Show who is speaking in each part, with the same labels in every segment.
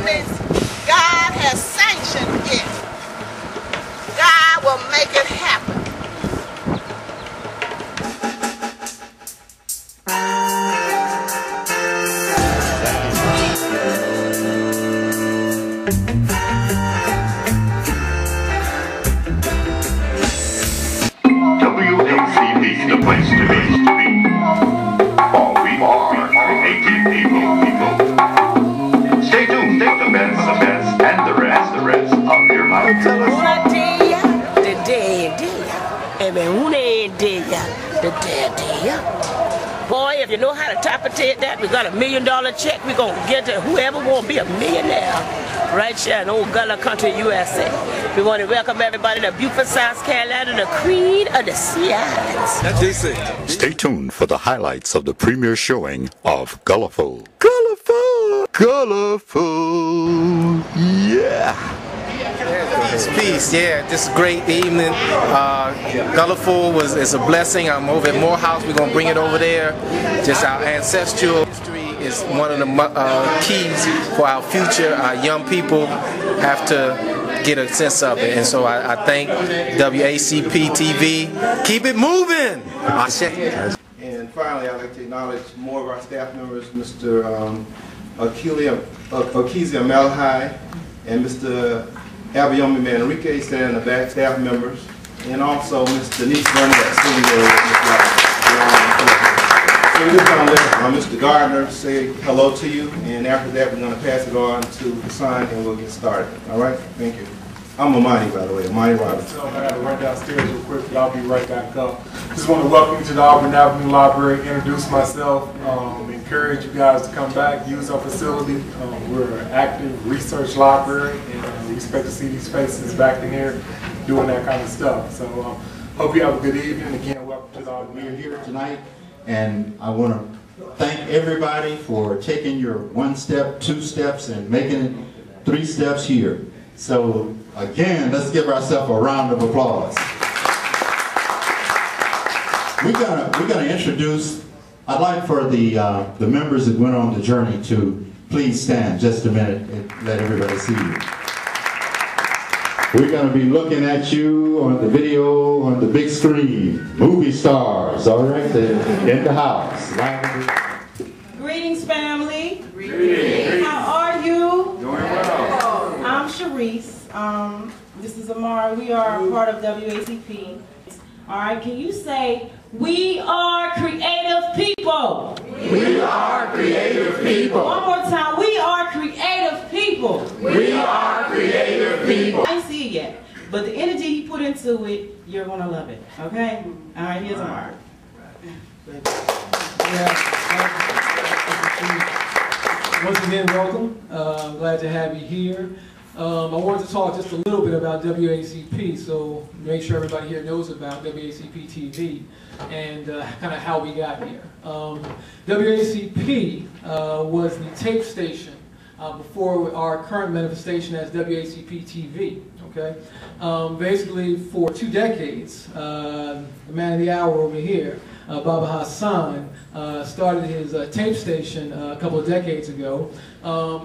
Speaker 1: means God has sanctioned it. God will make it happen.
Speaker 2: WACPtv, the place to be. All we are creative people. Stay tuned, take the best, and the rest of your life.
Speaker 3: Boy, if you know how to interpret that, we got $1 million check. We're going to get to whoever want to be a millionaire right here in old Gullah country, USA. We want to welcome everybody to Beaufort, South Carolina, the queen of the sea islands.
Speaker 4: Stay tuned for the highlights of the premiere showing of GullahFul. GullahFul! GullahFul! Yeah!
Speaker 5: Peace, yeah, just a great evening. GullahFul is a blessing. I'm over at Morehouse. We're going to bring it over there. Just our ancestral history is one of the keys for our future. Our young people have to get a sense of it. And so I thank WACPtv. Keep it moving!
Speaker 6: And finally, I'd like to acknowledge more of our staff members, Mr. Okezia Malahai and Mr. Abayomi Manrique, standing in the back, staff members, and also Ms. Denise Burnett, Senior. So we're just going to let Mr. Gardner say hello to you, and after that we're going to pass it on to Hassan and we'll get started. All right? Thank you. I'm Amani, by the way, Amani Roberts.
Speaker 7: So I got to run downstairs real quick, but I'll be right back up. Just want to welcome you to the Auburn Avenue Library, introduce myself, encourage you guys to come back, use our facility. We're an active research library, and we expect to see these faces back in here doing that kind of stuff. So hope you have a good evening. Again, welcome to the Auburn.
Speaker 8: We're here tonight, and I want to thank everybody for taking your 1 step, 2 steps, and making it 3 steps here. So again, let's give ourselves a round of applause. We're gonna introduce. I'd like for the members that went on the journey to please stand just a minute and let everybody see you. We're gonna be looking at you on the video on the big screen. Movie stars, all right, in the house.
Speaker 9: Greetings, family.
Speaker 7: Greetings.
Speaker 9: How are you?
Speaker 7: Doing well.
Speaker 9: I'm Sharice. This is Amara. We are part of WACP. All right, can you say, we are creative people?
Speaker 2: We are creative people.
Speaker 9: One more time, we are creative people.
Speaker 2: We are creative people.
Speaker 9: I ain't see it yet, but the energy he put into it, you're gonna love it, okay? All right, here's Amara.
Speaker 10: Once again, welcome. I'm glad to have you here. I wanted to talk just a little bit about WACP, so make sure everybody here knows about WACPtv and kind of how we got here. WACP was the tape station before our current manifestation as WACPtv. Okay, basically for 2 decades, the man of the hour over here, Baba Hassan, started his tape station a couple of decades ago.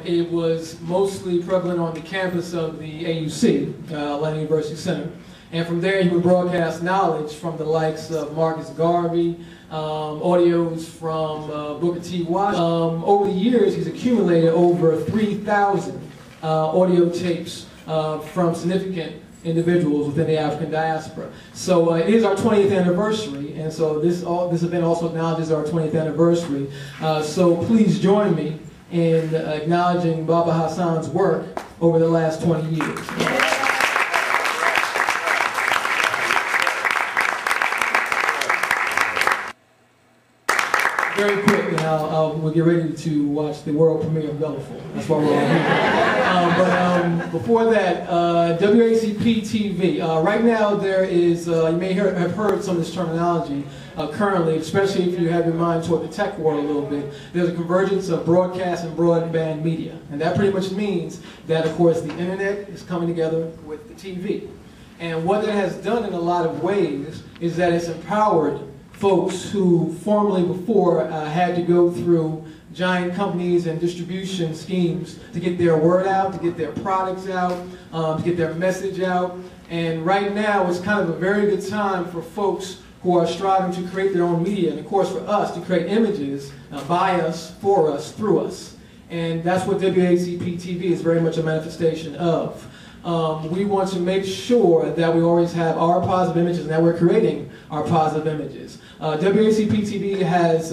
Speaker 10: It was mostly prevalent on the campus of the AUC, Atlanta University Center. And from there he would broadcast knowledge from the likes of Marcus Garvey, audios from Booker T. Washington. Over the years he's accumulated over 3,000 audio tapes from significant individuals within the African diaspora. So it is our 20th anniversary, and so this event also acknowledges our 20th anniversary. So please join me in acknowledging Baba Hassan's work over the last 20 years. Very quick, and we'll get ready to watch the world premiere of GullahFul. That's why we're all here. But before that, WACPtv. Right now there is, you may have heard some of this terminology currently, especially if you have your mind toward the tech world a little bit. There's a convergence of broadcast and broadband media. And that pretty much means that, of course, the internet is coming together with the TV. And what it has done in a lot of ways is that it's empowered folks who formerly before had to go through giant companies and distribution schemes to get their word out, to get their products out, to get their message out. And right now it's kind of a very good time for folks who are striving to create their own media, and of course for us to create images by us, for us, through us. And that's what WACPtv is very much a manifestation of. We want to make sure that we always have our positive images and that we're creating our positive images. WACPtv has,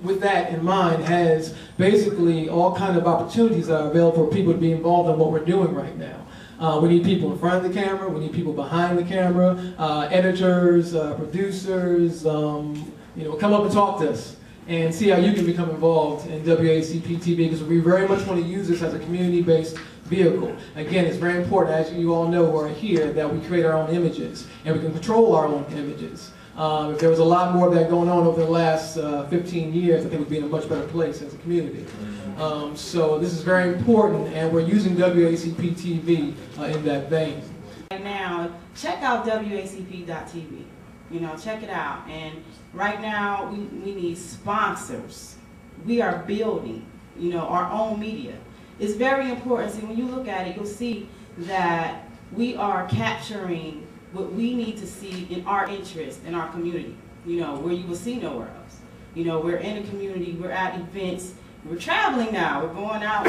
Speaker 10: with that in mind, has basically all kinds of opportunities that are available for people to be involved in what we're doing right now. We need people in front of the camera, we need people behind the camera, editors, producers, you know, come up and talk to us and see how you can become involved in WACPtv, because we very much want to use this as a community-based vehicle. Again, it's very important, as you all know who are here, that we create our own images and we can control our own images. If there was a lot more of that going on over the last 15 years, I think we'd be in a much better place as a community. So this is very important, and we're using WACPtv in that vein.
Speaker 9: Right now, check out WACP.tv. You know, check it out. And right now, we need sponsors. We are building, you know, our own media. It's very important. See, when you look at it, you'll see that we are capturing what we need to see in our interest, in our community, you know, where you will see nowhere else. You know, we're in a community, we're at events, we're traveling now, we're going out,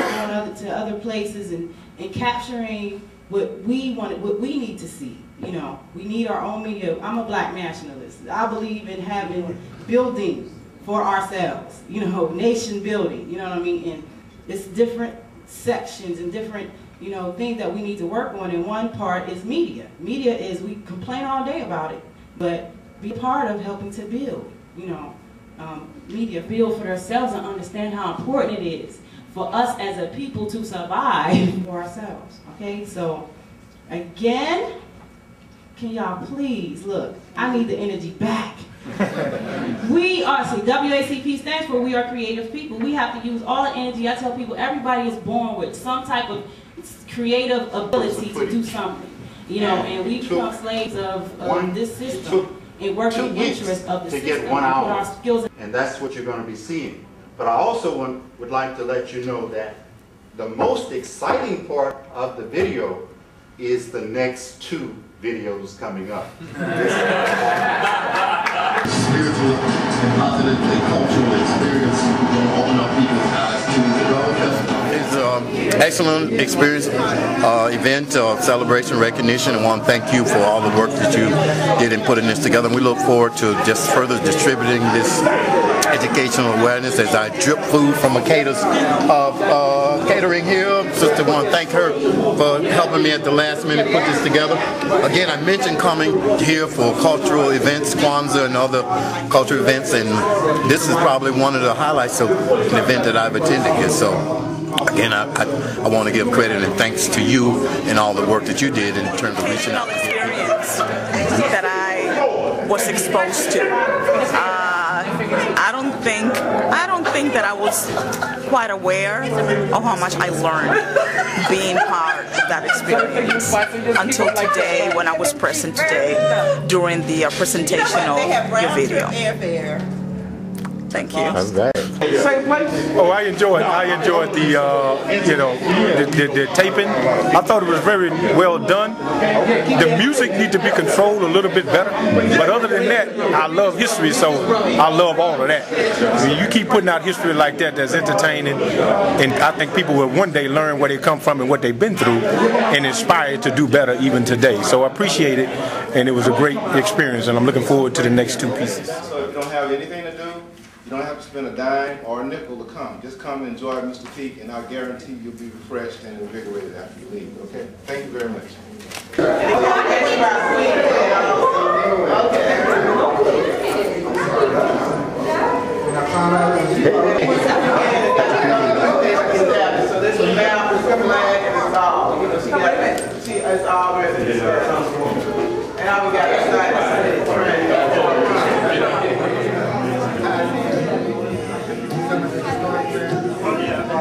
Speaker 9: to other places and capturing what we want, what we need to see. You know, we need our own media. I'm a black nationalist. I believe in having building for ourselves, you know, nation building, you know what I mean? And it's different sections and different, you know, things that we need to work on, and one part is media. Media is, we complain all day about it, but be part of helping to build, you know, media build for themselves and understand how important it is for us as a people to survive for ourselves, okay? So, again, can y'all please, look, I need the energy back. We are, see, WACP stands for We Are Creative People. We have to use all the energy. I tell people everybody is born with some type of creative ability to do something, you know, and we become slaves of this system and working interest of the system.
Speaker 8: To get 1 hour, and that's what you're going to be seeing. But I also would like to let you know that the most exciting part of the video is the next 2 videos coming up.
Speaker 11: Spiritual and positively cultural experience will open up people's eyes to the Gullah Festival.
Speaker 12: It's an excellent experience, event, celebration, recognition, and I want to thank you for all the work that you did in putting this together. And we look forward to just further distributing this educational awareness as I drip food from a catering here. Sister, want to thank her for helping me at the last minute put this together. Again, I mentioned coming here for cultural events, Kwanzaa and other cultural events, and this is probably one of the highlights of an event that I've attended here. So again, I want to give credit and thanks to you and all the work that you did in terms of reaching out.
Speaker 13: Experience that I was exposed to. I don't think that I was quite aware of how much I learned being part of that experience until today, when I was present today during the presentation of your video. Thank you.
Speaker 12: That's right.
Speaker 7: Same place? Oh, I enjoyed the, you know, the taping. I thought it was very well done. The music needs to be controlled a little bit better. But other than that, I love history, so I love all of that. I mean, you keep putting out history like that that's entertaining, and I think people will one day learn where they come from and what they've been through and inspired to do better even today. So I appreciate it, and it was a great experience, and I'm looking forward to the next 2 pieces.
Speaker 6: So if you don't have anything to do, you don't have to spend a dime or a nickel to come. Just come and enjoy Mr. Peak, and I guarantee you'll be refreshed and invigorated after you leave. Okay? Thank you very much.
Speaker 1: So this is now the flag and it's all. You know, she it's all ready. And now we got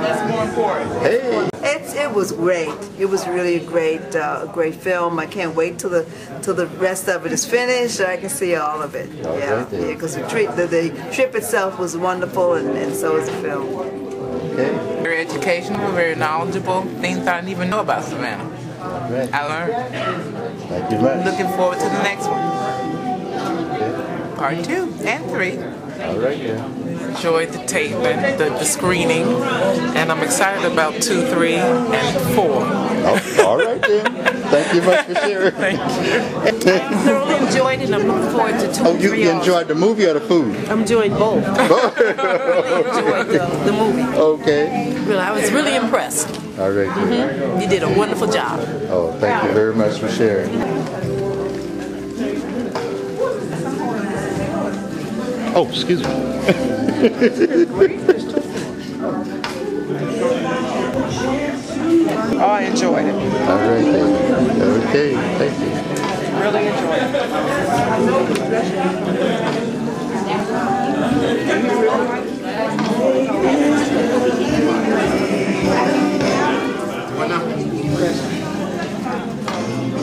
Speaker 1: That's more important.
Speaker 12: Hey.
Speaker 14: It's it was great. It was really a great film. I can't wait till the rest of it is finished so I can see all of it. Yeah, because the trip itself was wonderful, and so is the film.
Speaker 15: Okay. Very educational, very knowledgeable. Things I didn't even know about Savannah.
Speaker 16: Right.
Speaker 15: I learned.
Speaker 16: Thank you much.
Speaker 15: Looking forward to the next one.
Speaker 16: Okay.
Speaker 15: Part 2 and 3.
Speaker 16: All right, yeah.
Speaker 15: Enjoyed the tape and the screening, and I'm excited about 2, 3, and 4.
Speaker 16: Oh, all right then. Thank you much for sharing.
Speaker 15: Thank you.
Speaker 17: I thoroughly enjoyed it, and I'm looking forward to 2 and 3.
Speaker 16: Oh, you enjoyed the movie or the food?
Speaker 17: I'm enjoying both. I enjoyed the movie.
Speaker 16: Okay.
Speaker 17: Really, I was really impressed.
Speaker 16: All right.
Speaker 17: You did a wonderful job.
Speaker 16: Oh, thank you very much for sharing. Oh, excuse me.
Speaker 15: Oh, I enjoyed it.
Speaker 16: All right then. Okay, thank you.
Speaker 15: Really enjoyed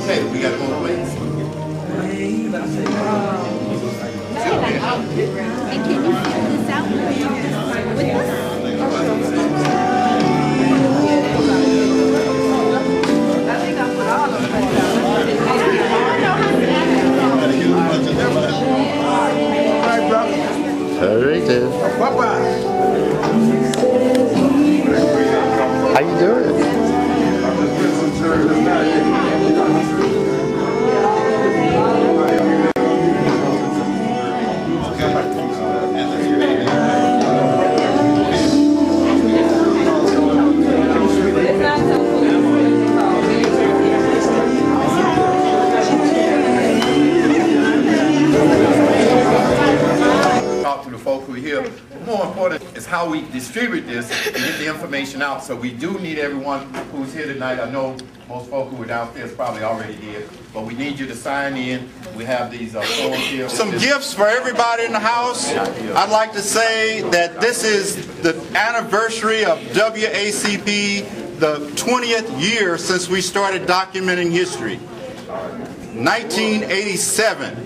Speaker 12: Okay, we got more plates.
Speaker 18: And can you fill this out with us? I think I put all of them.
Speaker 16: All right then. How you doing?
Speaker 12: Talk to the folk who are here. More important is how we distribute this and get the information out. So we do need everyone who's here tonight. I know most folk who are downstairs probably already did, but we need you to sign in. We have these forms here.
Speaker 19: Some gifts for everybody in the house. I'd like to say that this is the anniversary of WACP, the 20th year since we started documenting history. 1987.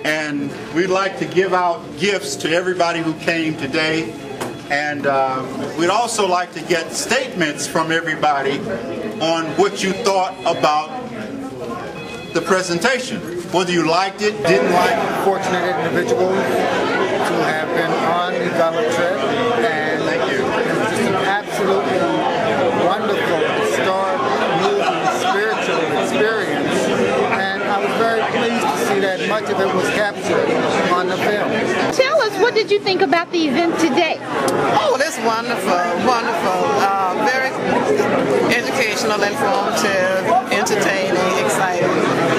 Speaker 19: And we'd like to give out gifts to everybody who came today. And we'd also like to get statements from everybody on what you thought about the presentation. Whether you liked it, didn't like it.
Speaker 20: Fortunate individuals to have been on the Gullah trip. And it was just an absolutely wonderful, historic, moving, spiritual experience. And I was very pleased to see that much of it was captured on the film.
Speaker 18: Tell us, what did you think about the event today?
Speaker 21: Oh, it's wonderful, wonderful. Very educational, informative, entertaining, exciting.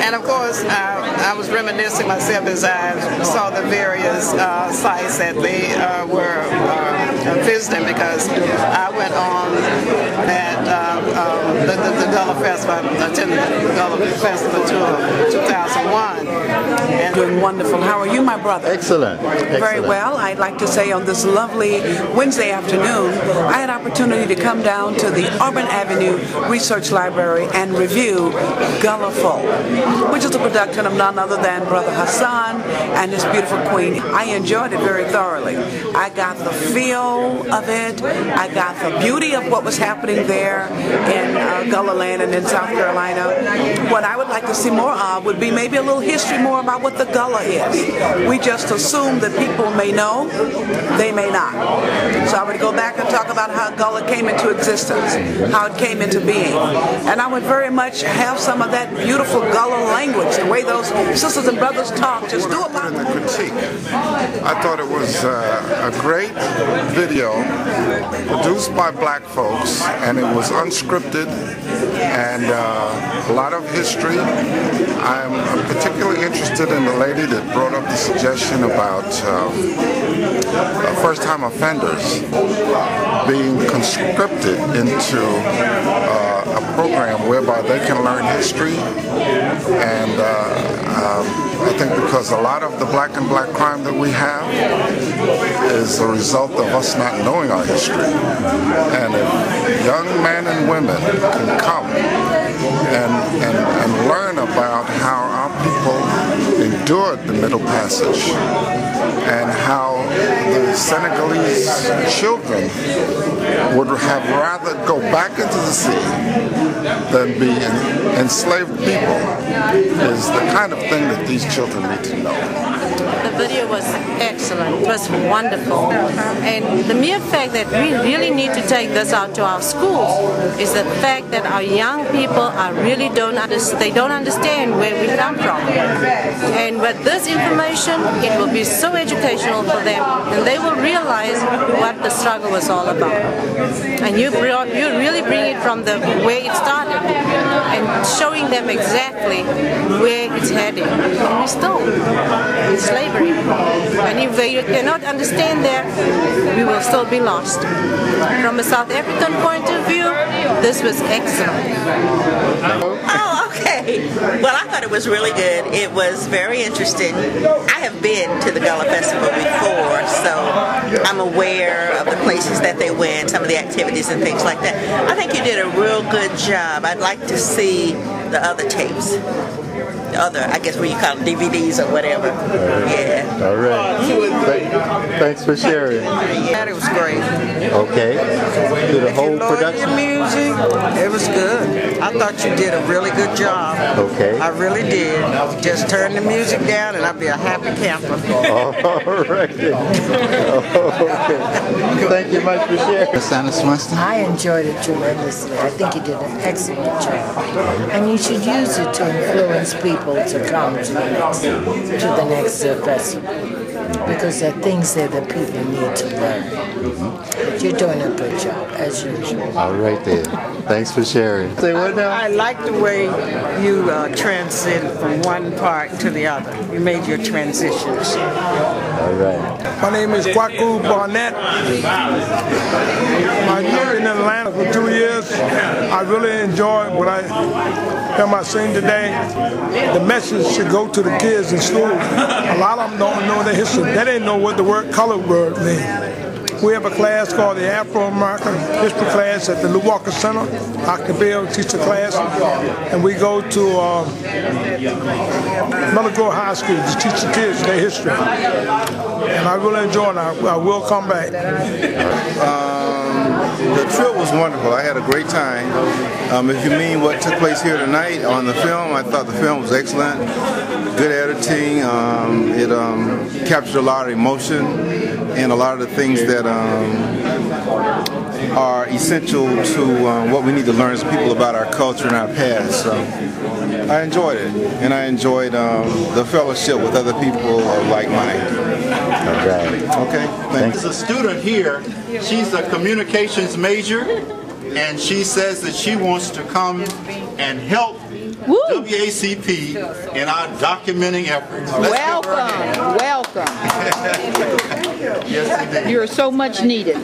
Speaker 21: And of course, I was reminiscing myself as I saw the various sites that they were visiting, because I went on at the Gullah Festival. I attended the Gullah Festival tour 2001.
Speaker 22: And doing wonderful. How are you, my brother?
Speaker 16: Excellent.
Speaker 22: Very well. I'd like to say on this lovely Wednesday afternoon, I had opportunity to come down to the Auburn Avenue Research Library and review GullahFul, which is a production of none other than Brother Hassan and his beautiful queen. I enjoyed it very thoroughly. I got the feel of it. I got the beauty of what was happening there in Gullah Land and in South Carolina. What I would like to see more of would be maybe a little history more about what the Gullah is. We just assume that people may know, they may not. So I would go back and talk about how Gullah came into existence, how it came into being. And I would very much have some of that beautiful Gullah language, the way those sisters and brothers talk, just do it like
Speaker 23: the critique. I thought it was a great video produced by black folks, and it was unscripted and a lot of history. I'm particularly interested in the lady that brought up the suggestion about first-time offenders being conscripted into a program whereby they can learn history. And I think because a lot of the black and black crime that we have is a result of us not knowing our history. And if young men and women can come and learn about how our people endured the Middle Passage and how the Senegalese children would have rather go back into the sea than be enslaved people is the kind of thing that these children need to know.
Speaker 3: The video was excellent. It was wonderful. And the mere fact that we really need to take this out to our schools is the fact that our young people are really don't understand where we come from. And with this information, it will be so educational for them, and they will realize what the struggle was all about. And you really bring it from the way it started and showing them exactly where it's heading. And we're still in slavery. And if they cannot understand that, we will still be lost. From a South African point of view, this was excellent.
Speaker 4: Oh, okay. Well, I thought it was really good. It was very interesting. I have been to the Gullah Festival before, so I'm aware of the places that they went, some of the activities and things like that. I think you did a real good job. I'd like to see the other tapes. Other, I guess what you call them, DVDs or whatever. Yeah.
Speaker 16: All right. Thanks for sharing.
Speaker 5: It was great.
Speaker 16: Okay. To the whole production?
Speaker 5: Your music, it was good. I thought you did a really good job.
Speaker 16: Okay.
Speaker 5: I really did. Just turn the music down and I'd be a happy camper.
Speaker 16: All right. Okay. Thank you much for sharing.
Speaker 24: I enjoyed it tremendously. I think you did an excellent job. And you should use it to influence people to come to the next festival, because there are things there that people need to learn. But you're doing a good job, as usual.
Speaker 16: All right then. Thanks for sharing. Say what now?
Speaker 5: I like the way you transited from one part to the other. You made your transitions.
Speaker 16: All right.
Speaker 25: My name is Kwaku Barnett. I've been in Atlanta for 2 years. I really enjoyed what I seen today. The message should go to the kids in school. A lot of them don't know the history. They didn't know what the word color word means. We have a class called the Afro-American History class at the Lou Walker Center. Dr. Bill teaches the class. And we go to Miller Grove High School to teach the kids their history. And I really enjoy it. I will come back.
Speaker 6: The trip was wonderful. I had a great time. If you mean what took place here tonight on the film, I thought the film was excellent. Good editing. It captured a lot of emotion and a lot of the things that are essential to what we need to learn as people about our culture and our past. So I enjoyed it, and I enjoyed the fellowship with other people of like mind.
Speaker 16: All right.
Speaker 6: Okay. Thanks.
Speaker 19: There's a student here. She's a communications major, and she says that she wants to come and help WACP in our documenting efforts.
Speaker 26: Welcome.
Speaker 19: Yes, indeed.
Speaker 26: You're so much needed.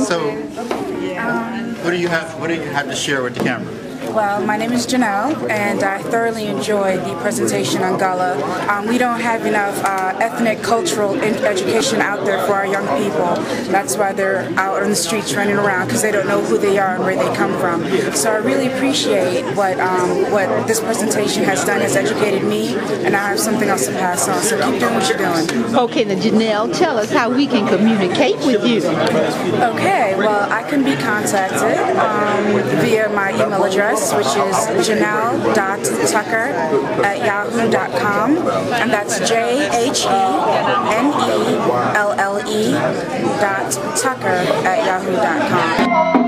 Speaker 19: So, what do you have to share with the camera?
Speaker 27: Well, my name is Janelle, and I thoroughly enjoyed the presentation on Gullah. We don't have enough ethnic, cultural education out there for our young people. That's why they're out on the streets running around, because they don't know who they are and where they come from. So I really appreciate what this presentation has done, has educated me, and I have something else to pass on. So keep doing what you're doing.
Speaker 26: Okay, now Janelle, tell us how we can communicate with you.
Speaker 27: Okay, well, I can be contacted via my email address, which is janelle.tucker@yahoo.com, and that's JHENELLE.tucker@yahoo.com.